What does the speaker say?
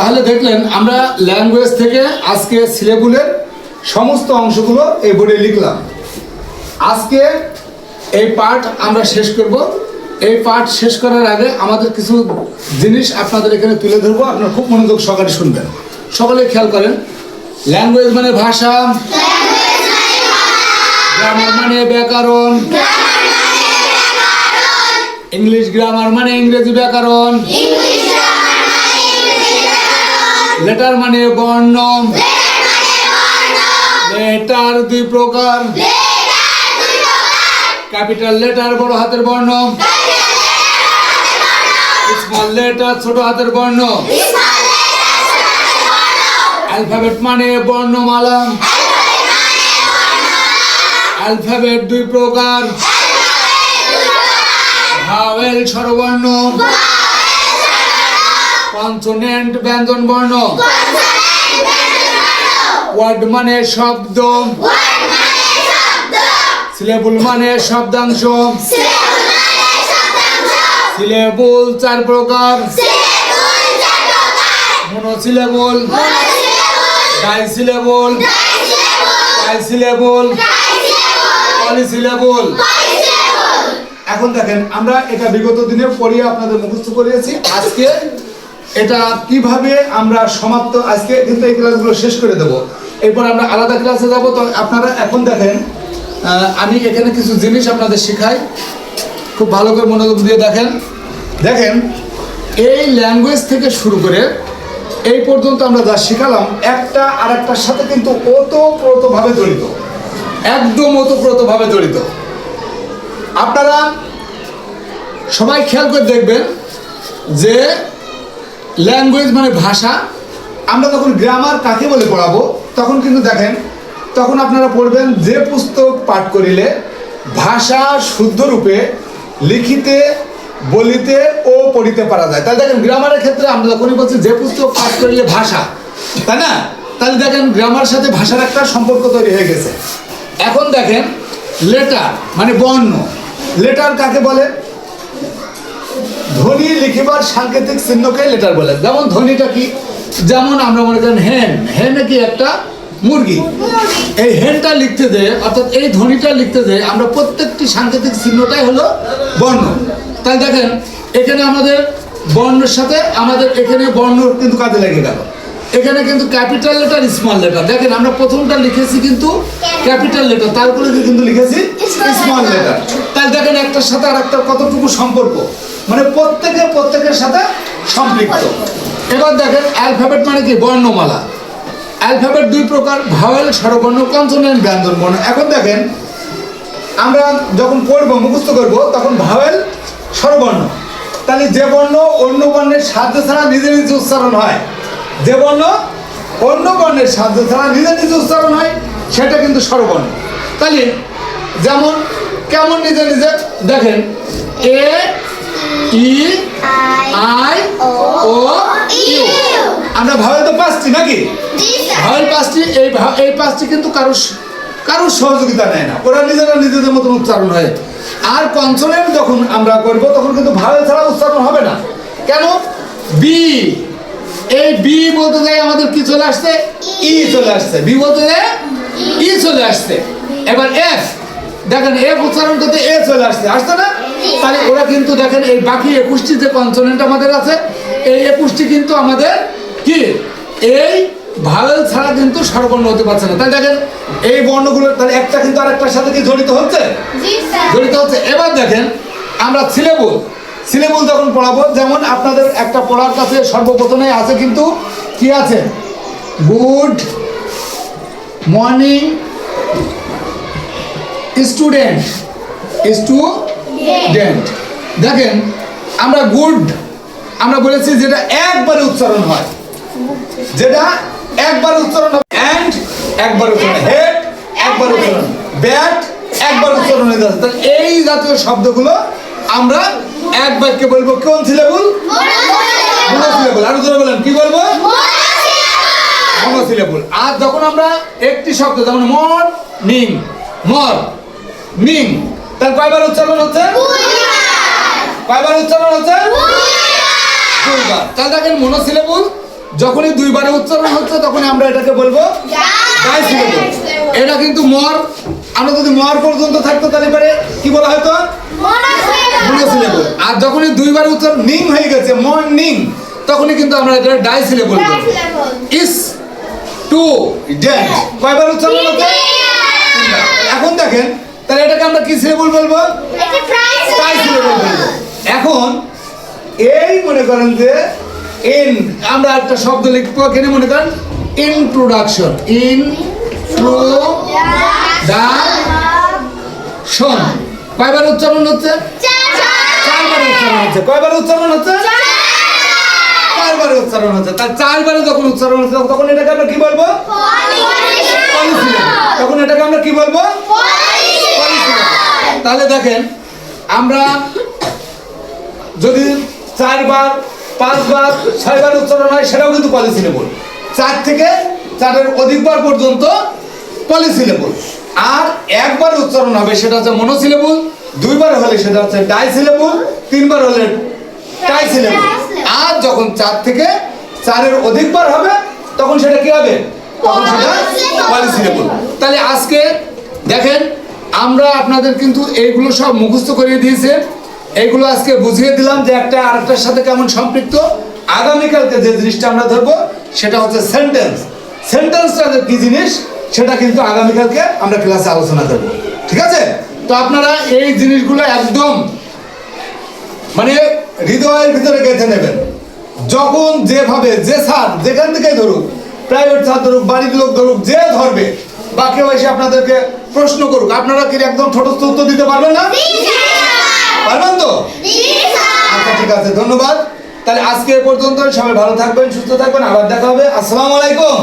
তাহলে দেখলেন আমরা ল্যাঙ্গুয়েজ থেকে আজকে সিলেবুলের সমস্ত অংশগুলো এই বোর্ডে লিখলাম। আজকে এই পার্ট আমরা শেষ করব। এই পার্ট শেষ করার আগে আমাদের কিছু জিনিস আপনাদের এখানে তুলে ধরবো, আপনারা খুব মনোযোগ সহকারে শুনবেন। সকলে খেয়াল করেন, ল্যাঙ্গুয়েজ মানে ভাষা, গ্রামার মানে ব্যাকরণ, ইংলিশ গ্রামার মানে ইংরেজি ব্যাকরণ, লেটার মানে বর্ণ, লেটার দুই প্রকার, ক্যাপিটাল লেটার বড় হাতের বর্ণ, স্মল লেটার ছোট হাতের বর্ণ, অ্যালফাবেট মানে বর্ণমালা, অ্যালফাবেট দুই প্রকার, ভাওয়েল স্বরবর্ণ, কনসোনেন্ট ব্যঞ্জন বর্ণ, ওয়ার্ড মানে শব্দ, সিলেবুল মানে শব্দাংশ, সিলেবুল চার প্রকার, মনোসিলেবুল, ডাইসিলেবুল, ট্রাইসিলেবুল, পলিসিলেবুল। এখন দেখেন আমরা এটা বিগত দিনে পড়িয়ে আপনাদের মুখস্থ করিয়েছি। আজকে এটা কিভাবে আমরা সমাপ্ত, আজকে কিন্তু এই ক্লাসগুলো শেষ করে দেব, এরপর আমরা আলাদা ক্লাসে যাব। তো আপনারা এখন দেখেন, আমি এখানে কিছু জিনিস আপনাদের শেখাই, খুব ভালো করে মনোযোগ দিয়ে দেখেন। দেখেন এই ল্যাঙ্গুয়েজ থেকে শুরু করে এই পর্যন্ত আমরা যা শেখালাম, একটা আর একটার সাথে কিন্তু ওতপ্রোতভাবে জড়িত, একদম ওতপ্রোতভাবে জড়িত। আপনারা সবাই খেয়াল করে দেখবেন যে ল্যাঙ্গুয়েজ মানে ভাষা। আমরা যখন গ্রামার কাকে বলে পড়াবো তখন কিন্তু দেখেন, তখন আপনারা পড়বেন যে পুস্তক পাঠ করিলে ভাষা শুদ্ধ রূপে লিখিতে বলিতে ও পড়িতে পারা যায়। তাহলে দেখেন গ্রামারের ক্ষেত্রে আমরা যখনই বলছি যে পুস্তক পাঠ করিলে ভাষা, তাই না? তাহলে দেখেন গ্রামার সাথে ভাষার একটা সম্পর্ক তৈরি হয়ে গেছে। এখন দেখেন লেটার মানে বর্ণ। লেটার কাকে বলে? ধ্বনি লিখিবার সাংকেতিক চিহ্নকে লেটার বলে। যেমন ধ্বনিটা কি? যেমন আমরা মনে করেন হেন, হেন কি একটা মুরগি। এই হেনটা লিখতে দেয়, অর্থাৎ এই ধ্বনিটা লিখতে দেয় আমরা প্রত্যেকটি সাংকেতিক চিহ্নটাই হলো বর্ণ। তাই দেখেন এখানে আমাদের বর্ণের সাথে আমাদের এখানে বর্ণ কিন্তু কাজে লেগে গেল। এখানে কিন্তু ক্যাপিটাল লেটার, স্মল লেটার। দেখেন আমরা প্রথমটা লিখেছি কিন্তু ক্যাপিটাল লেটার, তারপরে কিন্তু লিখেছি স্মল লেটার। তাই দেখেন একটার সাথে আর একটা কতটুকু সম্পর্ক, মানে প্রত্যেকের সাথে সম্পৃক্ত। এবার দেখেন অ্যালফাবেট মানে কি? বর্ণমালা। অ্যালফাবেট দুই প্রকার, ভাওয়েল স্বরবর্ণ, কনসোনেন্ট ব্যঞ্জন বর্ণ। এখন দেখেন আমরা যখন পড়বো মুখস্থ করব তখন ভাওয়েল স্বরবর্ণ, তাহলে যে বর্ণ অন্য বর্ণের সাহায্য ছাড়া নিজে নিজে উচ্চারণ হয়, যে বর্ণ অন্য বর্ণের সাহায্য ছাড়া নিজে নিজে উচ্চারণ হয় সেটা কিন্তু স্বরবর্ণ। তাহলে যেমন কেমন নিজে নিজে দেখেন, এ ই আই ও ইউ। আমরা ভাওয়েল তো পাঁচটি নাকি? ভাওয়েল পাঁচটি। এই পাঁচটি কিন্তু কারোর সহযোগিতা নেয় না, ওরা নিজেদের মতন উচ্চারণ হয়। আর কনসোনেন্ট যখন আমরা করব তখন কিন্তু ভাওয়েল ছাড়া উচ্চারণ হবে না। কেন? বি, এই বি বলতে যাই আমাদের কি চলে আসছে? ই চলে আসছে। বি বলতে যাই ই চলে আসছে। এবার এফ, দেখেন এফ উচ্চারণ করতে এ চলে আসছে, আসছে না? তাহলে ওরা কিন্তু দেখেন এই বাকি 21টি যে কনসোনেন্ট আমাদের আছে, এই 21টি কিন্তু আমাদের কি এই ভাওয়েল ছাড়া কিন্তু স্বরবর্ণ হতে পারছে না। তাই দেখেন এই বর্ণগুলো তাহলে একটা কিন্তু আরেকটার সাথে কি জড়িত হচ্ছে? জড়িত হচ্ছে। এবার দেখেন আমরা সিলেবুল যখন পড়াবো, যেমন আপনাদের একটা পড়ার কাছে সর্বপ্রথমে আছে কিন্তু কি আছে? Good morning student. দেখেন আমরা গুড আমরা বলেছি যেটা একবারে উচ্চারণ হয়, যেটা একবার উচ্চারণ হবে, অ্যান্ড একবার উচ্চারণ, হেড একবার উচ্চারণ, ব্যাট একবার উচ্চারণ হয়ে যাচ্ছে। তাহলে এই জাতীয় শব্দগুলো আমরা এক বাক্যে বলবো কোন সিলেবল? মনোসিলেবল। আরো জোরে বলেন, কি বলবো? মনোসিলেবল। আর যখন আমরা একটি শব্দ যেমন মর্নিং, মর্নিং, তার কয়বার উচ্চারণ হচ্ছে? কয়বার উচ্চারণ হচ্ছে? দুইবার। তাহলে দেখেন মনোসিলেবল যখনই দুইবারে উচ্চারণ হচ্ছে তখনই আমরা এটাকে বলবো ডাই সিলেবল। এটা কিন্তু মর, আমরা যদি মর পর্যন্ত থাকতো তাহলে পরে কি বলা হতো মনোসিলেবল। আর যখনই দুইবার উচ্চারণ নিং হয়ে গেছে মর্নিং, তখনই কিন্তু আমরা এটা ডাই সিলেবল বলবো। ইস টু ডেন্ট কয়বার উচ্চারণ হচ্ছে? এখন দেখেন তাহলে এটাকে আমরা কি সিলেবল বলবো? ট্রাই সিলেবল বলবো। এখন এই মনে করেন যে ইন, আমরা একটা শব্দ লিখবো এখানে, মনে করেন ইন্ট্রোডাকশন, ইন্ট্রোডাকশন কয়বার উচ্চারণ হচ্ছে? চারবার উচ্চারণ হচ্ছে। কয়বার উচ্চারণ হচ্ছে? চারবার উচ্চারণ হচ্ছে। তার চারবারে যখন উচ্চারণ হচ্ছে তখন এটাকে আমরা কি বলবো? পলিসিলেবল। তখন এটাকে আমরা কি বলবো? পলিসিলেবল। তাহলে দেখেন আমরা যদি 4 বার 5 বার 6 বার উচ্চারণ হয় সেটাও কিন্তু পলিসিলেবল। 4 থেকে 4-এর অধিকবার পর্যন্ত পলিসিলেবল। আর একবার উচ্চারণ হবে সেটা হচ্ছে মনোসিলেবল, 2 বার হলে সেটা হচ্ছে ডাইসিলেবল, 3 বার হলে ট্রাইসিলেবল। আর যখন 4 থেকে 4-এর অধিকবার হবে তখন সেটা কি হবে? তখন সেটা পলিসিলেবল। তাহলে আজকে দেখেন আমরা আপনাদের কিন্তু এইগুলো সব মুখস্থ করিয়ে দিয়েছে, এইগুলো আজকে বুঝিয়ে দিলাম যে একটা আরেকটার সাথে কেমন সম্পৃক্ত। আগামীকালকে যে জিনিসটা আমরা ধরবো সেটা হচ্ছে সেন্টেন্স। সেন্টেন্সটা যে কি জিনিস সেটা কিন্তু আগামীকালকে আমরা ক্লাসে আলোচনা করব, ঠিক আছে? তো আপনারা এই জিনিসগুলো একদম মানে হৃদয়ের ভিতরে গেঁথে নেবেন। যখন যেভাবে যে স্যার যেখান থেকে ধরুক, প্রাইভেট স্যার ধরুক, বাড়ির লোক ধরুক, যে ধরবে বা কেউ এসে আপনাদেরকে প্রশ্ন করুক, আপনারা কি একদম ছোটস্থ উত্তর দিতে পারবেন না? পারবেন তো? আচ্ছা ঠিক আছে, ধন্যবাদ। তাহলে আজকে এ পর্যন্ত, সবাই ভালো থাকবেন, সুস্থ থাকবেন, আবার দেখা হবে। আসসালামু আলাইকুম।